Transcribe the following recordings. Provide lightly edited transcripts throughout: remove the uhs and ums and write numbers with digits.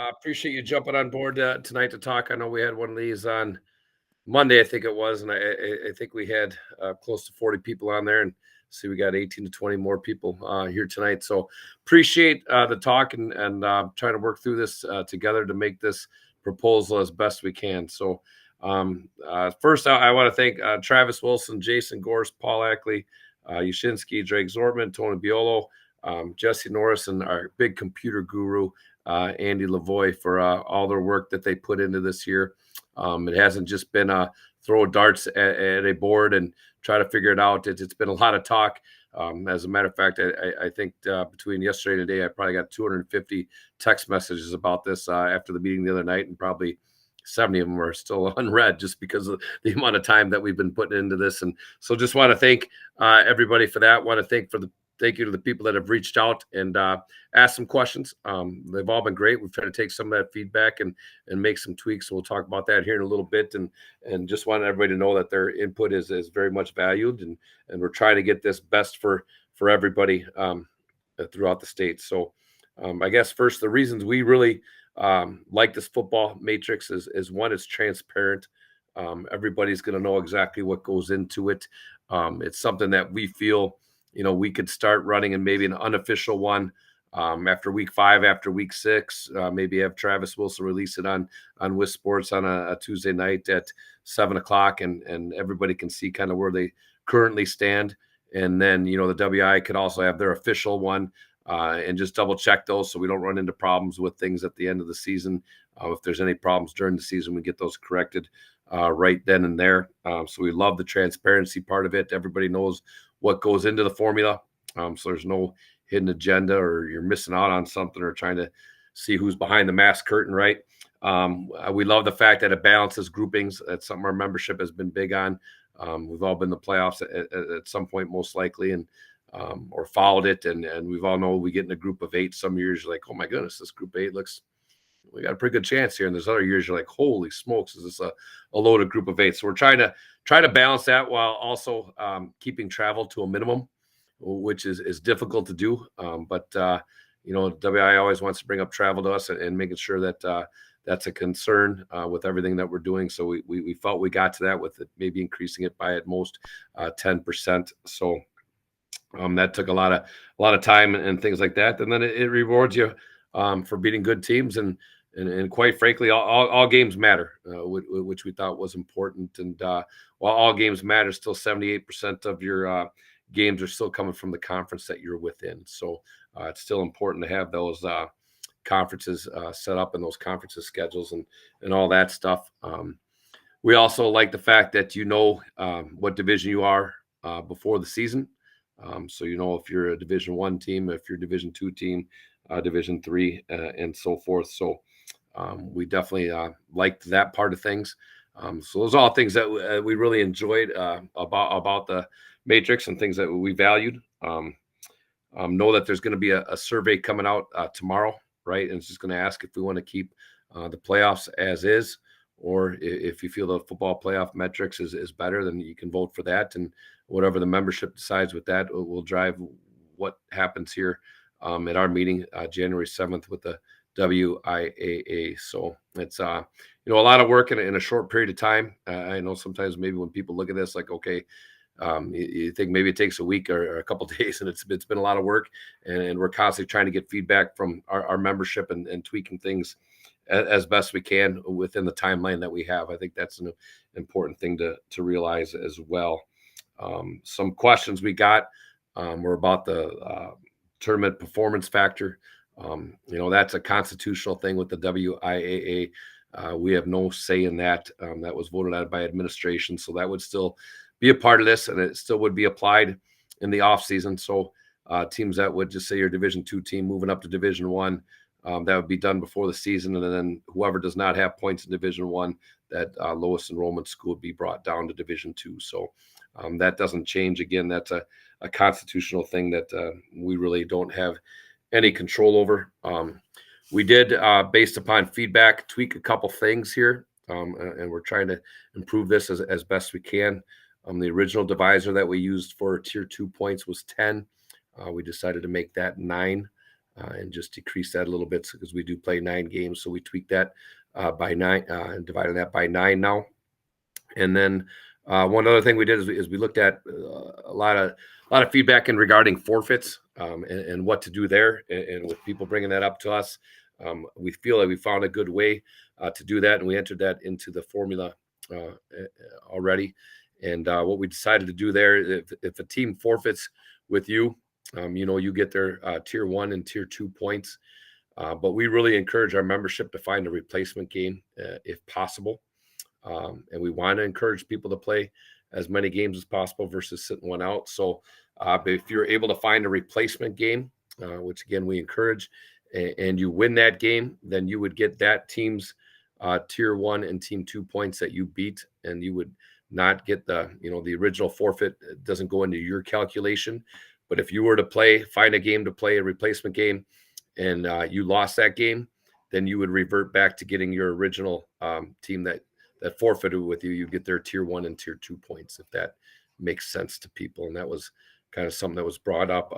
Appreciate you jumping on board tonight to talk. I know we had one of these on Monday, I think it was, and I think we had close to 40 people on there, and see we got 18 to 20 more people here tonight. So appreciate the talk and trying to work through this together to make this proposal as best we can. So first, I want to thank Travis Wilson, Jason Gorse, Paul Ackley, Yashinsky, Drake Zortman, Tony Biolo, Jesse Norris, and our big computer guru, Andy Lavoie, for all their work that they put into this year. It hasn't just been throw darts at a board and try to figure it out. It's been a lot of talk. As a matter of fact, I think between yesterday and today, I probably got 250 text messages about this after the meeting the other night, and probably 70 of them are still unread just because of the amount of time that we've been putting into this. And so just want to thank everybody for that. Want to thank you to the people that have reached out and asked some questions. They've all been great. We've tried to take some of that feedback and make some tweaks. So we'll talk about that here in a little bit. And just want everybody to know that their input is very much valued. And we're trying to get this best for everybody throughout the state. So I guess first, the reasons we really like this football matrix is one, it's transparent. Everybody's going to know exactly what goes into it. It's something that we feel, we could start running in maybe an unofficial one after week 5, after week 6, maybe have Travis Wilson release it on WIS Sports on a Tuesday night at 7:00, and everybody can see kind of where they currently stand. And then, the WI could also have their official one and just double check those so we don't run into problems with things at the end of the season. If there's any problems during the season, we get those corrected right then and there. So we love the transparency part of it. Everybody knows what goes into the formula. So there's no hidden agenda or you're missing out on something or trying to see who's behind the mask curtain, right? We love the fact that it balances groupings. That's something our membership has been big on. We've all been in the playoffs at some point, most likely, and or followed it. And we've all know we get in a group of 8. Some years you're like, oh my goodness, this group 8 we got a pretty good chance here. And there's other years you're like, holy smokes, is this a loaded group of 8? So we're trying to balance that while also keeping travel to a minimum, which is difficult to do. But WI always wants to bring up travel to us and making sure that that's a concern with everything that we're doing. So we felt we got to that with it, maybe increasing it by at most 10%. So that took a lot of time and things like that. And then it rewards you for beating good teams. And quite frankly, all games matter, which we thought was important. And while all games matter, still 78% of your games are still coming from the conference that you're within. So it's still important to have those conferences set up and those conferences schedules and all that stuff. We also like the fact that what division you are before the season. So if you're a Division I team, if you're a Division II team, Division III, and so forth. So we definitely liked that part of things. So those are all things that we really enjoyed about the matrix and things that we valued. Know that there's going to be a survey coming out tomorrow, right? And it's just going to ask if we want to keep the playoffs as is, or if you feel the football playoff metrics is better, then you can vote for that. And whatever the membership decides with that will drive what happens here at our meeting January 7th with the WIAA. So it's a lot of work in a short period of time. I know sometimes maybe when people look at this, like, okay, you think maybe it takes a week or a couple of days, and it's been a lot of work, and we're constantly trying to get feedback from our membership and tweaking things as best we can within the timeline that we have. I think that's an important thing to realize as well. Some questions we got were about the tournament performance factor. That's a constitutional thing with the WIAA. We have no say in that. That was voted out by administration. So that would still be a part of this, and it still would be applied in the off season. So teams that would just say your Division II team moving up to Division I, that would be done before the season. And then whoever does not have points in Division I, that lowest enrollment school would be brought down to Division II. So that doesn't change. Again, that's a constitutional thing that we really don't have any control over. We did, based upon feedback, tweak a couple things here, and we're trying to improve this as best we can. The original divisor that we used for Tier 2 points was 10. We decided to make that 9. and just decrease that a little bit because we do play 9 games. So we tweaked that by 9 and divided that by 9 now. And then one other thing we did is we looked at a lot of feedback in regarding forfeits and what to do there. And with people bringing that up to us, we feel like we found a good way to do that, and we entered that into the formula already. And what we decided to do there, if a team forfeits with you, you get their tier 1 and tier 2 points. But we really encourage our membership to find a replacement game if possible. And we want to encourage people to play as many games as possible versus sitting one out. So if you're able to find a replacement game, which again we encourage, and you win that game, then you would get that team's tier 1 and team 2 points that you beat, and you would not get the original forfeit. It doesn't go into your calculation. But if you were to find a game to play, a replacement game, and you lost that game, then you would revert back to getting your original team that forfeited with you. You get their tier 1 and tier 2 points, if that makes sense to people. And that was kind of something that was brought up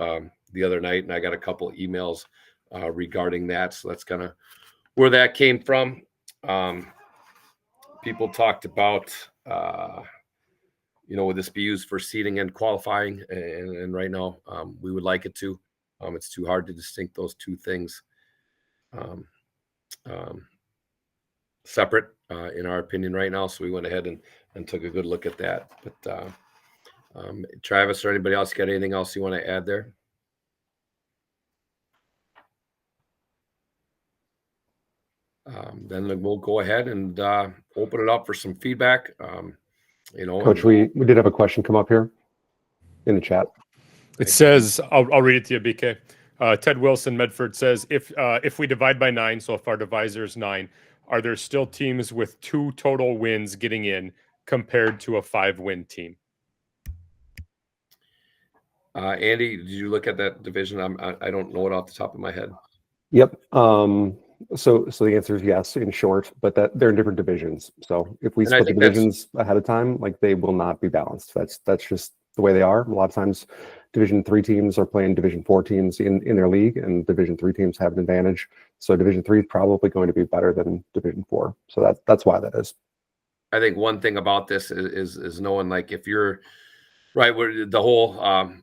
the other night, and I got a couple of emails regarding that. So that's kind of where that came from. People talked about, would this be used for seeding and qualifying? And right now, we would like it to. It's too hard to distinct those two things separate, in our opinion, right now. So we went ahead and took a good look at that. But Travis or anybody else got anything else you want to add there? Then we'll go ahead and open it up for some feedback. Coach, we did have a question come up here in the chat. It says, I'll read it to you, BK. Ted Wilson, Medford says, if we divide by 9, so if our divisor is 9, are there still teams with 2 total wins getting in compared to a 5-win team? Andy, did you look at that division? I don't know it off the top of my head. Yep. So the answer is yes, in short, but that they're in different divisions. So if we split the divisions ahead of time, they will not be balanced. That's just the way they are. A lot of times Division 3 teams are playing Division 4 teams in their league, and Division 3 teams have an advantage. So Division 3 is probably going to be better than Division 4. So that's why that is. I think one thing about this is knowing, if you're right, where the whole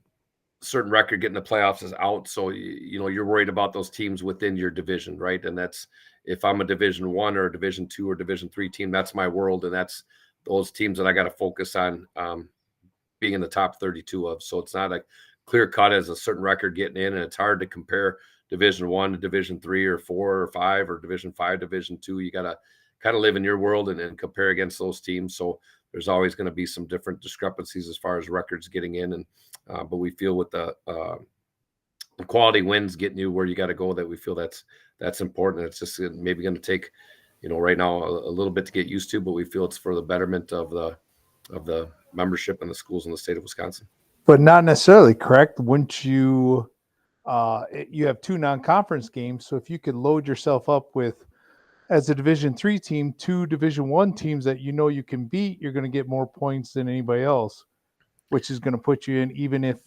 certain record getting the playoffs is out. So, you're worried about those teams within your division, right? And that's, if I'm a Division 1 or a Division 2 or Division 3 team, that's my world. And that's those teams that I got to focus on being in the top 32 of. So it's not a clear cut as a certain record getting in. And it's hard to compare Division 1 to Division 3 or 4 or 5 or Division 5, Division 2. You got to kind of live in your world and compare against those teams. So there's always going to be some different discrepancies as far as records getting in. And but we feel with the quality wins getting you where you got to go, that we feel that's important. It's just maybe going to take, right now a little bit to get used to, but we feel it's for the betterment of the membership and the schools in the state of Wisconsin. But not necessarily, correct? Wouldn't you you have 2 non-conference games, so if you could load yourself up with, as a Division 3 team, 2 Division 1 teams that you can beat, you're going to get more points than anybody else, which is going to put you in, even if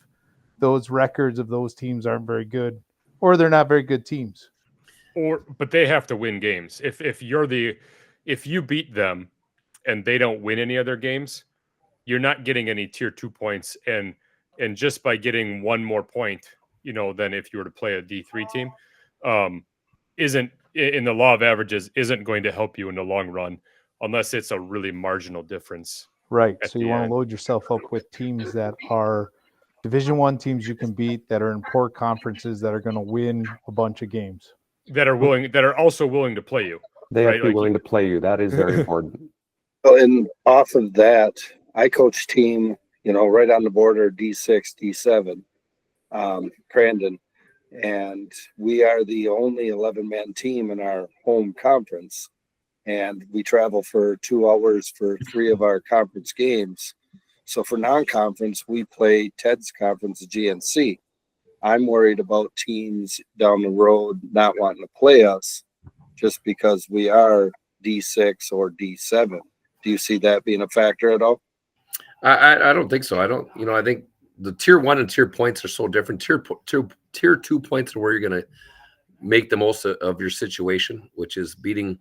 those records of those teams aren't very good, or they're not very good teams. But they have to win games. If you beat them and they don't win any other games, you're not getting any tier 2 points. And just by getting 1 more point, than if you were to play a D3 team, isn't, in the law of averages, isn't going to help you in the long run, unless it's a really marginal difference. Right. So you want to load yourself up with teams that are Division 1 teams you can beat, that are in poor conferences, that are going to win a bunch of games. That are also willing to play you. They have to be willing to play you. That is very important. Well, and off of that, I coach team, right on the border, D6, D7, Crandon. And we are the only 11-man team in our home conference. And we travel for 2 hours for 3 of our conference games. So for non-conference, we play Ted's conference, GNC. I'm worried about teams down the road not wanting to play us just because we are D6 or D7. Do you see that being a factor at all? I don't think so. I think the tier 1 and tier points are so different. Tier 2 points are where you're going to make the most of your situation, which is beating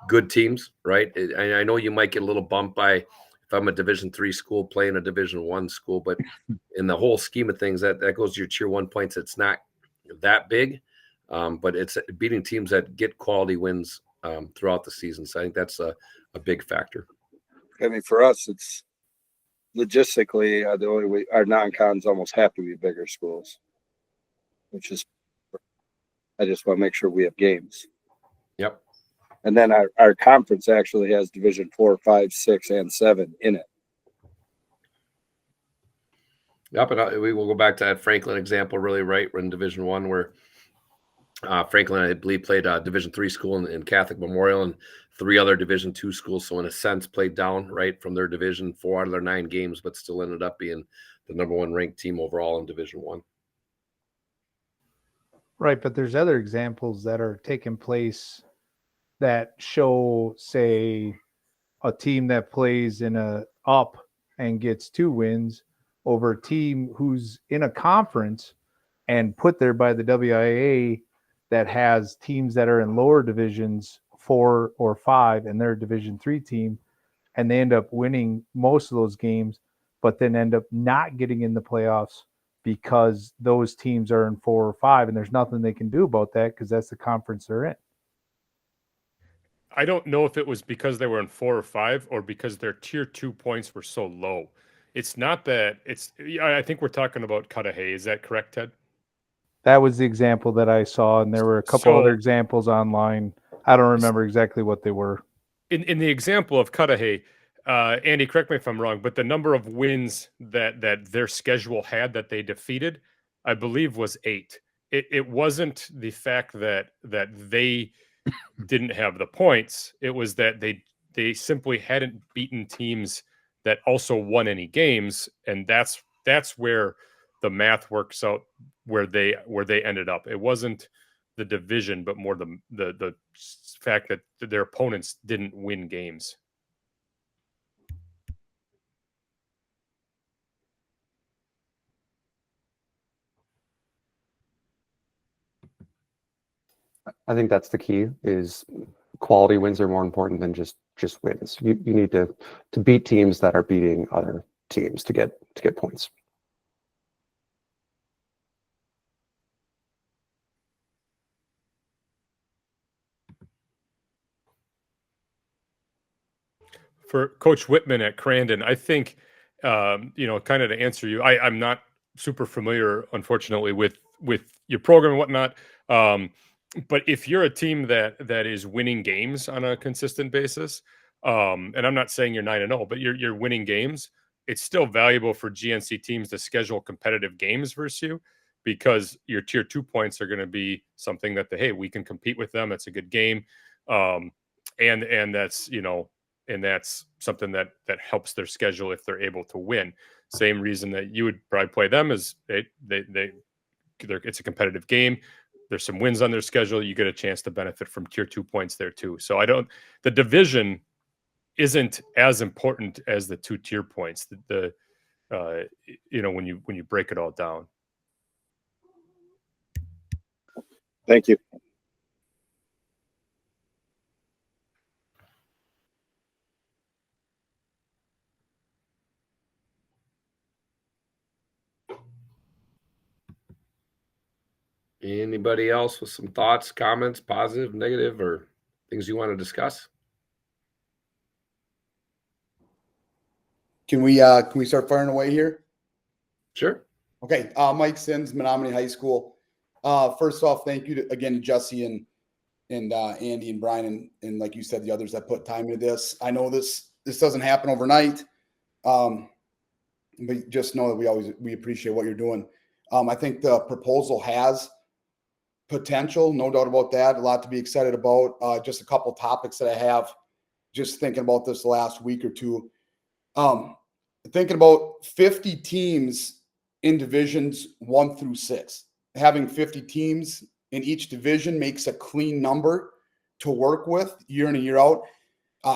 good teams, right? I know you might get a little bump by if I'm a Division III school playing a Division I school, but in the whole scheme of things, that goes to your Tier 1 points. It's not that big, but it's beating teams that get quality wins throughout the season. So I think that's a big factor. I mean, for us, it's logistically the only way our non-cons almost have to be bigger schools, which is I just want to make sure we have games. Yep. And then our conference actually has Division 4, 5, 6, and 7 in it. Yep, and we will go back to that Franklin example, really, right? We're in Division 1 where Franklin, I believe, played a Division III school in Catholic Memorial and 3 other Division II schools. So in a sense, played down, right, from their division, 4 out of their 9 games, but still ended up being the number 1 ranked team overall in Division 1. Right, but there's other examples that are taking place that show, say, a team that plays in a up and gets 2 wins over a team who's in a conference and put there by the WIA that has teams that are in lower divisions 4 or 5 and they're a Division III team, and they end up winning most of those games, but then end up not getting in the playoffs because those teams are in 4 or 5, and there's nothing they can do about that because that's the conference they're in. I don't know if it was because they were in 4 or 5 or because their Tier 2 points were so low. It's not that I think we're talking about Cudahy. Is that correct, Ted? That was the example that I saw, and there were a couple other examples online. I don't remember exactly what they were. In the example of Cudahy, Andy, correct me if I'm wrong, but the number of wins that their schedule had that they defeated, I believe, was 8. It wasn't the fact that they didn't have the points. It was that they simply hadn't beaten teams that also won any games, and that's where the math works out where they ended up. It wasn't the division, but more the fact that their opponents didn't win games. I think that's the key, is quality wins are more important than just wins. You need to beat teams that are beating other teams to get points. For Coach Whitman at Crandon, I think, kind of to answer you, I'm not super familiar, unfortunately, with your program and whatnot. But if you're a team that is winning games on a consistent basis, and I'm not saying you're 9-0, but you're winning games, it's still valuable for GNC teams to schedule competitive games versus you, because your Tier 2 points are going to be something that we can compete with them. It's a good game, and that's and that's something that helps their schedule if they're able to win. Same reason that you would probably play them is it's a competitive game. There's some wins on their schedule. You get a chance to benefit from Tier 2 points there too. So the division isn't as important as the 2 tier points. When you break it all down. Thank you. Anybody else with some thoughts, comments, positive, negative, or things you want to discuss? Can we start firing away here? Sure. Okay. Mike Sims, Menominee High School. First off, thank you again to Jesse and Andy and Brian and like you said, the others that put time into this. I know this doesn't happen overnight, but just know that we appreciate what you're doing. I think the proposal has potential, no doubt about that. A lot to be excited about. Just a couple topics that I have just thinking about this the last week or two. Thinking about 50 teams in divisions 1 through 6. Having 50 teams in each division makes a clean number to work with year in and year out.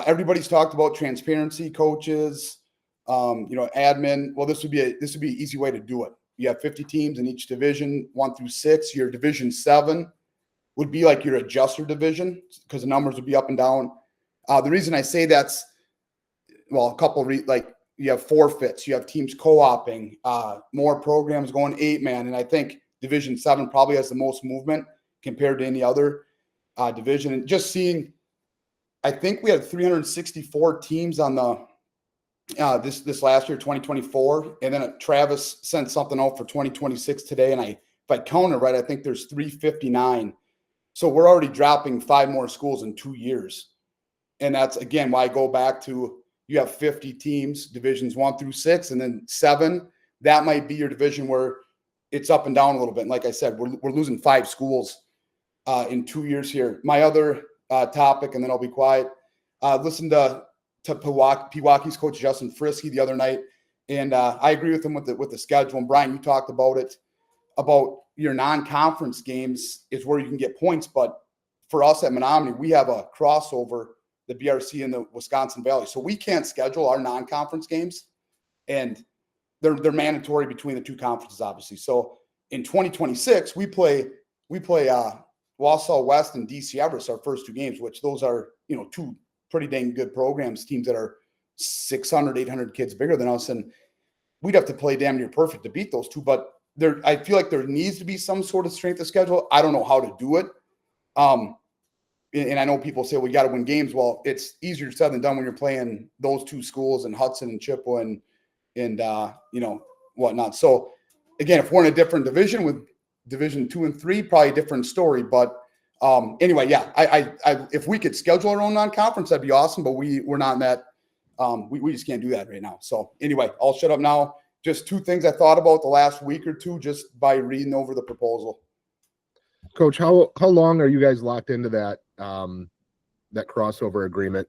Everybody's talked about transparency, coaches, admin. Well, this would be an easy way to do it. You have 50 teams in each division 1 through 6. Your division 7 would be like your adjuster division because the numbers would be up and down. The reason I say that's, well, a couple like you have forfeits, you have teams co-oping, more programs going 8-man, and I think Division 7 probably has the most movement compared to any other division. And just seeing, I think we had 364 teams on the this last year, 2024, and then Travis sent something out for 2026 today, and if I count it right, I think there's 359. So we're already dropping 5 more schools in 2 years, and that's again why I go back to you have 50 teams, divisions 1 through 6, and then 7. That might be your division where it's up and down a little bit. And like I said, we're losing 5 schools in 2 years here. My other topic, and then I'll be quiet. Listen to Pewockee's coach Justin Frisky the other night, and I agree with him with the schedule. And Brian, you talked about it, about your non-conference games is where you can get points. But for us at Menominee, we have a crossover, the BRC and the Wisconsin Valley, so we can't schedule our non-conference games, and they're mandatory between the 2 conferences, obviously. So in 2026, we play Wausau West and DC Everest, our first 2 games, which those are 2 pretty dang good programs, teams that are 600, 800 kids bigger than us. And we'd have to play damn near perfect to beat those 2. But I feel like there needs to be some sort of strength of schedule. I don't know how to do it. And I know people say, well, you got to win games. Well, it's easier said than done when you're playing those 2 schools and Hudson and Chippewa and whatnot. So again, if we're in a different division with Division 2 and 3, probably a different story. But anyway, yeah, I if we could schedule our own non-conference, that'd be awesome. But we're not in that. We just can't do that right now. So anyway, I'll shut up now. Just 2 things I thought about the last week or 2 just by reading over the proposal. Coach, how long are you guys locked into that that crossover agreement?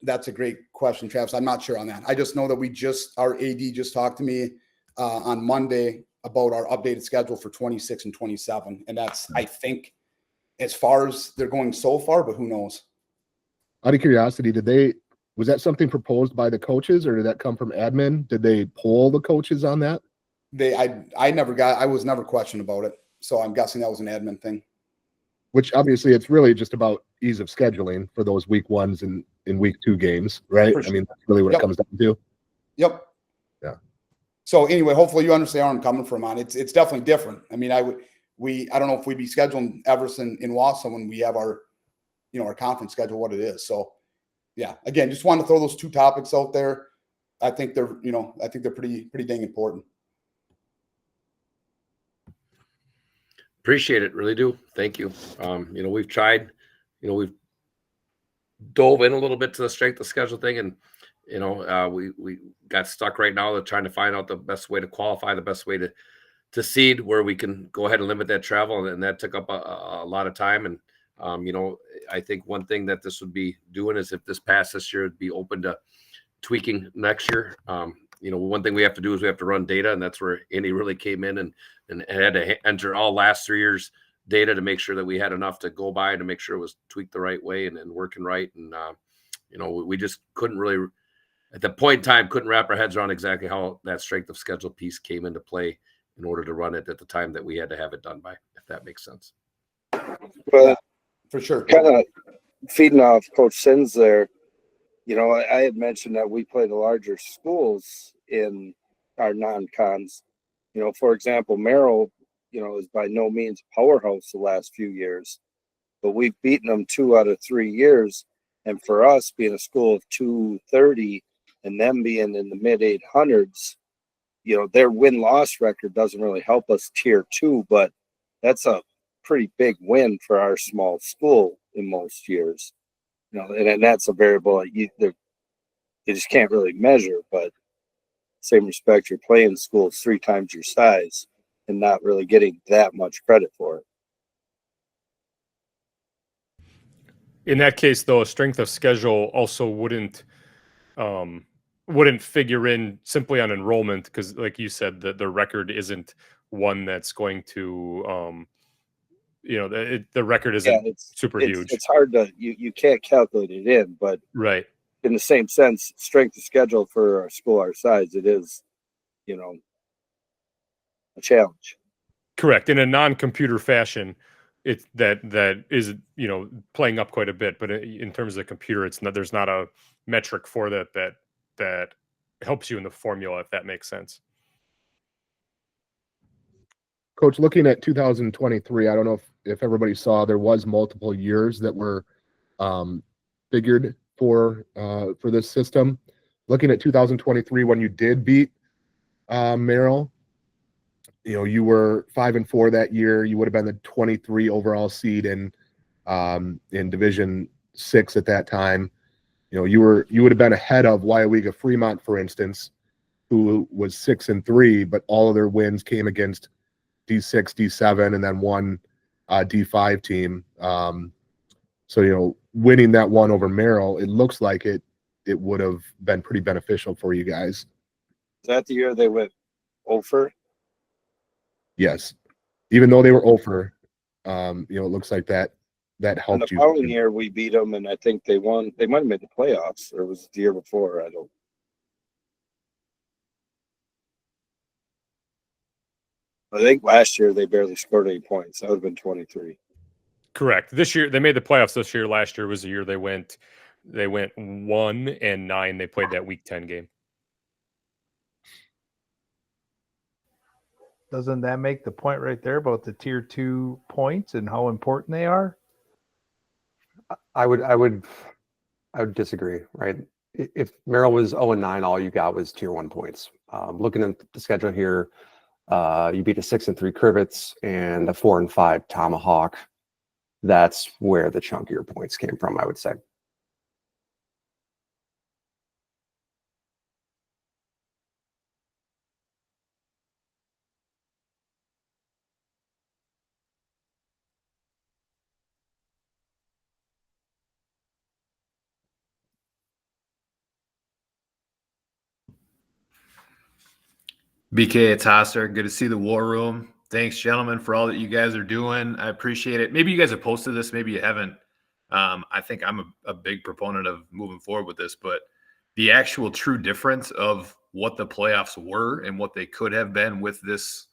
That's a great question, Travis. I'm not sure on that. I just know that our AD just talked to me on Monday about our updated schedule for 26 and 27. And that's, I think, as far as they're going so far, but who knows? Out of curiosity, was that something proposed by the coaches, or did that come from admin? Did they poll the coaches on that? I was never questioned about it. So I'm guessing that was an admin thing. Which obviously it's really just about ease of scheduling for those week 1s and in week 2 games, right? Sure. I mean, that's really what it comes down to. Yep. Yeah. So anyway, hopefully you understand where I'm coming from on it. It's definitely different. I mean, I don't know if we'd be scheduling Everson in Wausau when we have our conference schedule, what it is. So yeah, again, just wanted to throw those 2 topics out there. I think they're pretty dang important. Appreciate it, really do. Thank you. We've tried, we've dove in a little bit to the strength of schedule thing, and we got stuck right now to trying to find out the best way to qualify, the best way to seed, where we can go ahead and limit that travel, and that took up a lot of time. And I think one thing that this would be doing is, if this passed this year, it'd be open to tweaking next year. One thing we have to do is we have to run data, and that's where Andy really came in and had to enter all last 3 years data to make sure that we had enough to go by, to make sure it was tweaked the right way and working right. And we just couldn't really, at that point in time, couldn't wrap our heads around exactly how that strength of schedule piece came into play in order to run it at the time that we had to have it done by, if that makes sense. Well, for sure. Kind of feeding off Coach Sins there, I had mentioned that we play the larger schools in our non-cons. For example, Merrill, is by no means a powerhouse the last few years, but we've beaten them 2 out of 3 years. And for us, being a school of 230 and them being in the mid 800s, their win-loss record doesn't really help us tier 2, but that's a pretty big win for our small school in most years. And that's a variable you just can't really measure. But same respect, you're playing schools 3 times your size and not really getting that much credit for it. In that case, though, strength of schedule also wouldn't figure in simply on enrollment, because, like you said, the record isn't one that's going to the record isn't super huge. It's hard to you can't calculate it in, but right. In the same sense, strength of schedule for a school our size, it is, a challenge. Correct. In a non-computer fashion, it's that is, you know, playing up quite a bit. But in terms of the computer, it's not, there's not a metric for that helps you in the formula, if that makes sense. Coach, looking at 2023, I don't know if everybody saw, there was multiple years that were figured for this system. Looking at 2023, when you did beat Merrill, you know, you were 5-4 that year. You would have been the 23 overall seed in Division 6 at that time. You know, you would have been ahead of Wyoming Fremont, for instance, who was 6-3, but all of their wins came against D6, D7, and then one D5 team. So, you know, winning that one over Merrill, it looks like it would have been pretty beneficial for you guys. Is that the year they went over? Yes. Even though they were over, you know, it looks like that helped And the you. following year we beat them, and I think they won. They might have made the playoffs, or it was the year before. I think last year they barely scored any points. That would have been 23. Correct. This year they made the playoffs. This year, last year was the year they went 1-9. They played that Week 10 game. Doesn't that make the point right there about the tier 2 points and how important they are? I would disagree, right? If Merrill was 0-9, all you got was tier 1 points. Looking at the schedule here, you beat a 6-3 Crivets and a 4-5 Tomahawk. That's where the chunkier points came from, I would say. BK, it's Hosser. Good to see the War Room. Thanks, gentlemen, for all that you guys are doing. I appreciate it. Maybe you guys have posted this. Maybe you haven't. I think I'm a big proponent of moving forward with this, but the actual true difference of what the playoffs were and what they could have been with this,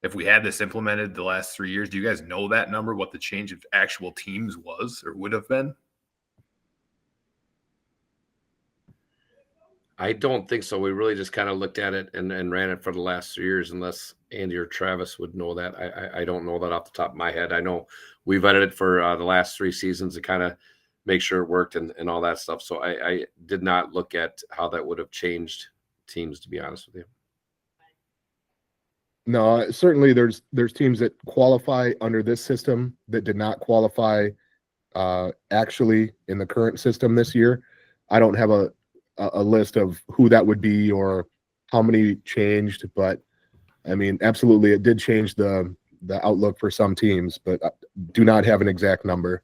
if we had this implemented the last 3 years, do you guys know that number, what the change of actual teams was or would have been? I don't think so. We really just kind of looked at it and ran it for the last 3 years, unless Andy or Travis would know that. I don't know that off the top of my head. I know we've edited for the last 3 seasons to kind of make sure it worked and all that stuff. So I did not look at how that would have changed teams, to be honest with you. No, certainly there's teams that qualify under this system that did not qualify actually in the current system this year. I don't have a list of who that would be or how many changed, but I mean, absolutely, it did change the outlook for some teams, but I do not have an exact number.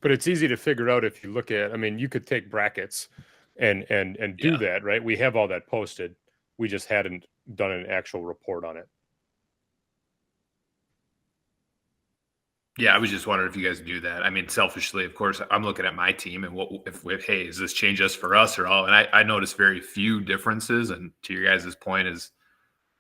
But it's easy to figure out if you look at, I mean, you could take brackets and do that, right? We have all that posted. We just hadn't done an actual report on it. Yeah, I was just wondering if you guys do that. I mean, selfishly, of course, I'm looking at my team and what if hey, does this change us for us or all? And I noticed very few differences. And to your guys' point is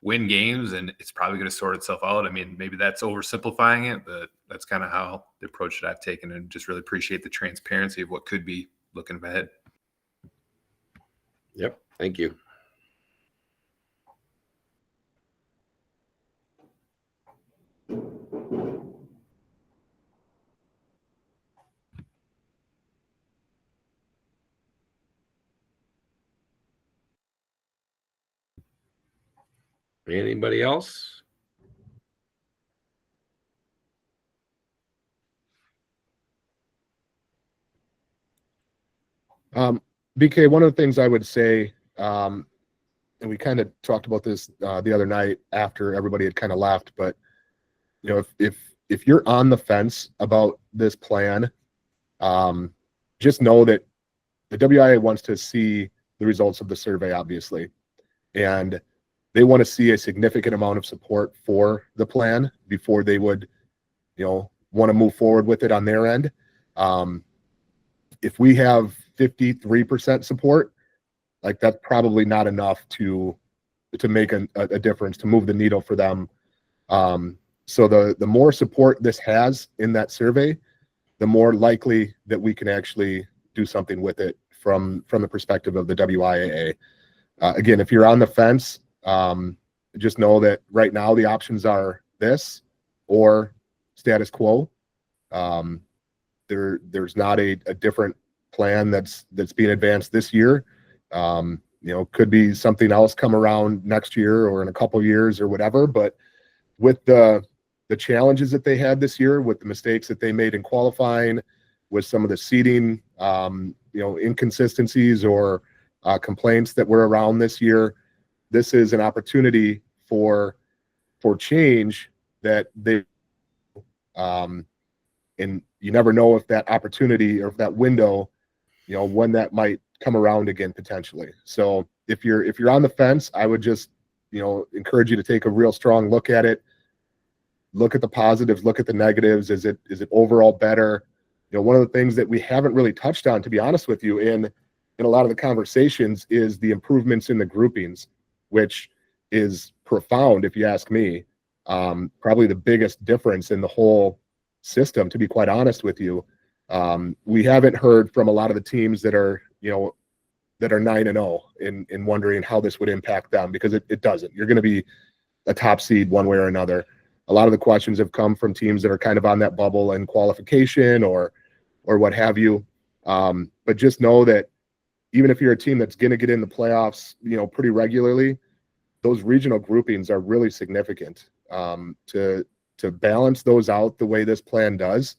win games, and it's probably going to sort itself out. I mean, maybe that's oversimplifying it, but that's kind of how the approach that I've taken, and just really appreciate the transparency of what could be looking ahead. Yep. Thank you. Anybody else? BK, one of the things I would say, and we kind of talked about this the other night after everybody had kind of left, but you know, if you're on the fence about this plan, just know that the WIA wants to see the results of the survey, obviously, and they want to see a significant amount of support for the plan before they would, you know, want to move forward with it on their end. If we have 53% support, like that's probably not enough to make a difference, to move the needle for them So the more support this has in that survey, the more likely that we can actually do something with it from the perspective of the WIAA. Again, if you're on the fence, just know that right now the options are this or status quo. There's not a different plan that's being advanced this year. Could be something else come around next year or in a couple years or whatever. But with the challenges that they had this year, with the mistakes that they made in qualifying, with some of the seeding, inconsistencies or complaints that were around this year, this is an opportunity for change that they and you never know if that opportunity or if that window, when that might come around again potentially. So if you're on the fence, I would just encourage you to take a real strong look at it. Look at the positives, look at the negatives. Is it overall better? One of the things that we haven't really touched on, to be honest with you, in a lot of the conversations is the improvements in the groupings, which is profound if you ask me. Probably the biggest difference in the whole system, to be quite honest with you. We haven't heard from a lot of the teams that are 9-0 in wondering how this would impact them, because it doesn't. You're going to be a top seed one way or another. A lot of the questions have come from teams that are kind of on that bubble in qualification or what have you. But just know that even if you're a team that's going to get in the playoffs, pretty regularly, those regional groupings are really significant. To balance those out the way this plan does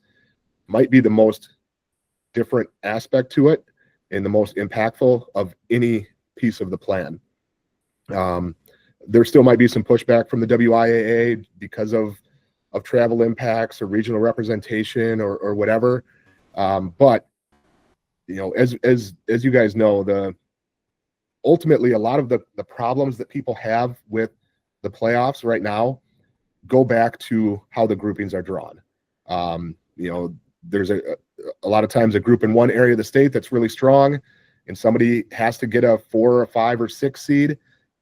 might be the most different aspect to it and the most impactful of any piece of the plan. There still might be some pushback from the WIAA because of travel impacts or regional representation or whatever. But as you guys know, ultimately a lot of the problems that people have with the playoffs right now go back to how the groupings are drawn. There's a lot of times a group in one area of the state that's really strong, and somebody has to get a 4 or 5 or 6 seed,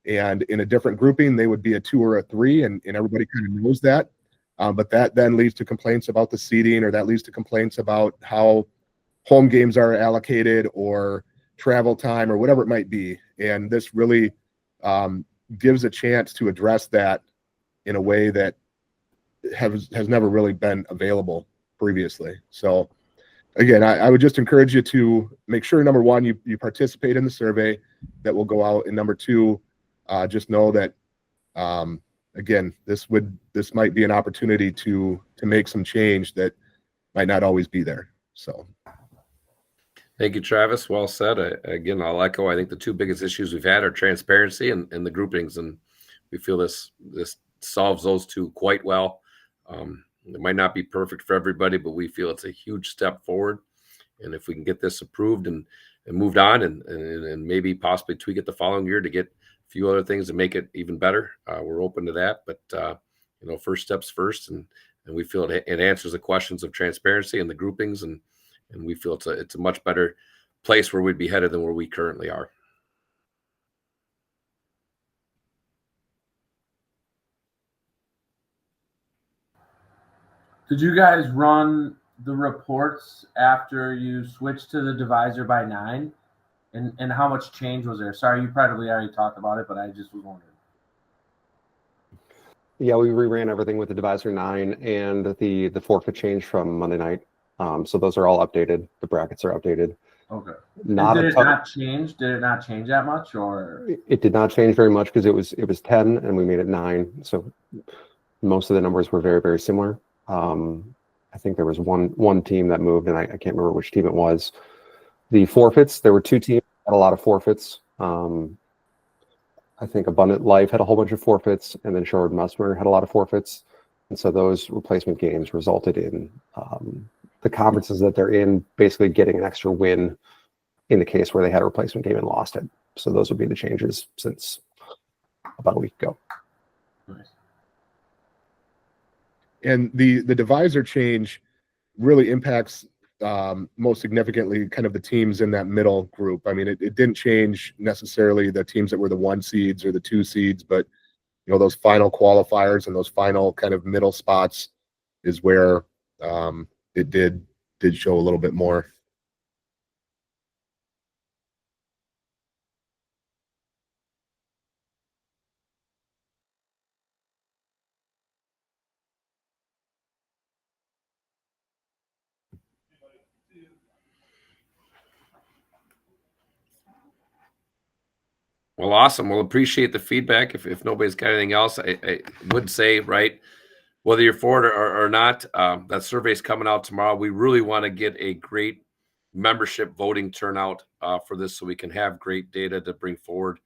and in a different grouping they would be a 2 or a 3, and everybody kind of knows that. But that then leads to complaints about the seeding, or that leads to complaints about how home games are allocated or travel time or whatever it might be. And this really gives a chance to address that in a way that has never really been available previously. So again, I would just encourage you to make sure, number one, you participate in the survey that will go out, and number two, just know that again, this might be an opportunity to make some change that might not always be there. So thank you, Travis. Well said. Again, I'll echo. I think the two biggest issues we've had are transparency and the groupings, and we feel this solves those two quite well. It might not be perfect for everybody, but we feel it's a huge step forward. And if we can get this approved and moved on and maybe possibly tweak it the following year to get a few other things to make it even better, we're open to that. But first steps first, and we feel it answers the questions of transparency and the groupings, and we feel it's a much better place where we'd be headed than where we currently are. Did you guys run the reports after you switched to the divisor by 9? And how much change was there? Sorry, you probably already talked about it, but I just was wondering. Yeah, we reran everything with the divisor 9 and the forfeit change from Monday night. So those are all updated. The brackets are updated. Okay. Did it not change? Did it not change that much, or? It did not change very much because it was 10 and we made it 9. So most of the numbers were very, very similar. I think there was one team that moved, and I can't remember which team it was. The forfeits, there were 2 teams that had a lot of forfeits. I think Abundant Life had a whole bunch of forfeits, and then Sherwood Musmer had a lot of forfeits. And so those replacement games resulted in the conferences that they're in basically getting an extra win in the case where they had a replacement game and lost it. So those would be the changes since about a week ago. Nice. And the divisor change really impacts most significantly kind of the teams in that middle group. I mean, it didn't change necessarily the teams that were the 1 seeds or the 2 seeds, but those final qualifiers and those final kind of middle spots is where it did show a little bit more. Well, awesome. We'll appreciate the feedback. If nobody's got anything else, I would say, right, whether you're for it or not, that survey is coming out tomorrow. We really want to get a great membership voting turnout for this, so we can have great data to bring forward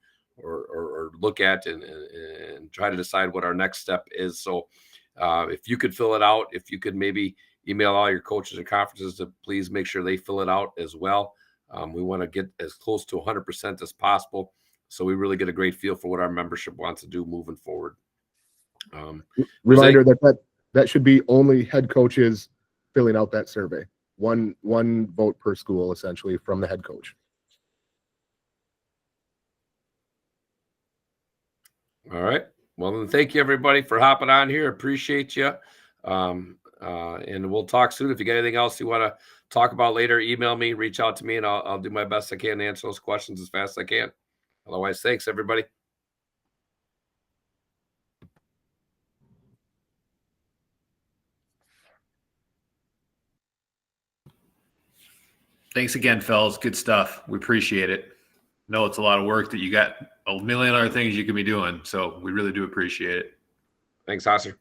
or look at and try to decide what our next step is. So if you could fill it out, if you could maybe email all your coaches and conferences to please make sure they fill it out as well. We want to get as close to 100% as possible, so we really get a great feel for what our membership wants to do moving forward. Reminder that should be only head coaches filling out that survey. One vote per school, essentially, from the head coach. All right. Well, then thank you, everybody, for hopping on here. Appreciate you. And we'll talk soon. If you got anything else you want to talk about later, email me, reach out to me, and I'll do my best I can to answer those questions as fast as I can. Otherwise, thanks, everybody. Thanks again, fellas. Good stuff. We appreciate it. No, it's a lot of work that you got a million other things you can be doing. So we really do appreciate it. Thanks, Hosser.